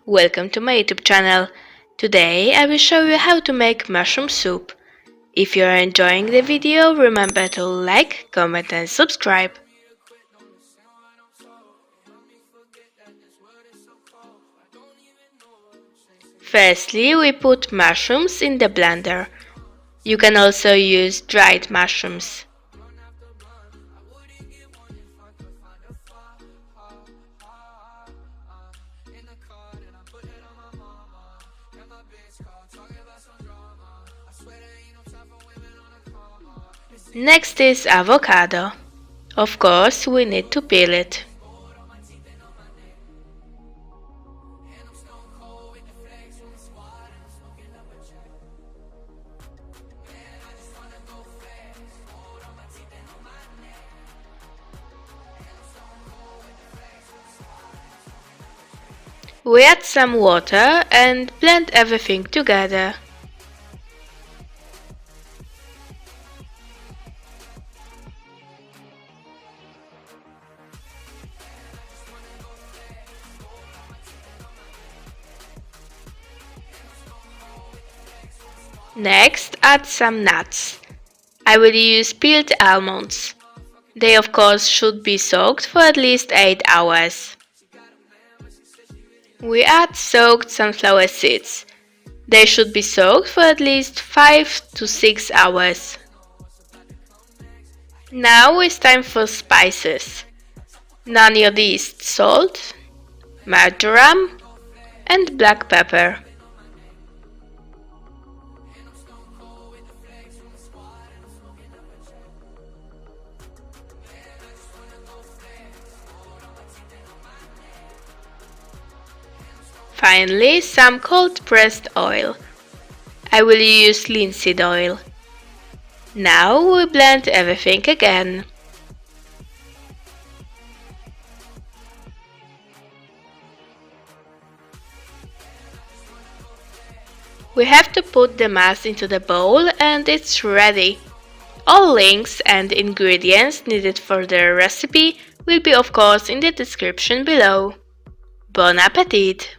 Welcome to my YouTube channel. Today I will show you how to make mushroom soup. If you are enjoying the video, remember to like, comment and subscribe. Firstly, we put mushrooms in the blender. You can also use dried mushrooms. Next is avocado. Of course, we need to peel it. We add some water and blend everything together. Next, add some nuts. I will use peeled almonds. They of course should be soaked for at least 8 hours. We add soaked sunflower seeds. They should be soaked for at least 5 to 6 hours. Now it's time for spices. Non-iodized salt, marjoram and black pepper. Finally, some cold pressed oil. I will use linseed oil. Now we blend everything again. We have to put the mass into the bowl and it's ready. All links and ingredients needed for the recipe will be of course in the description below. Bon appetit!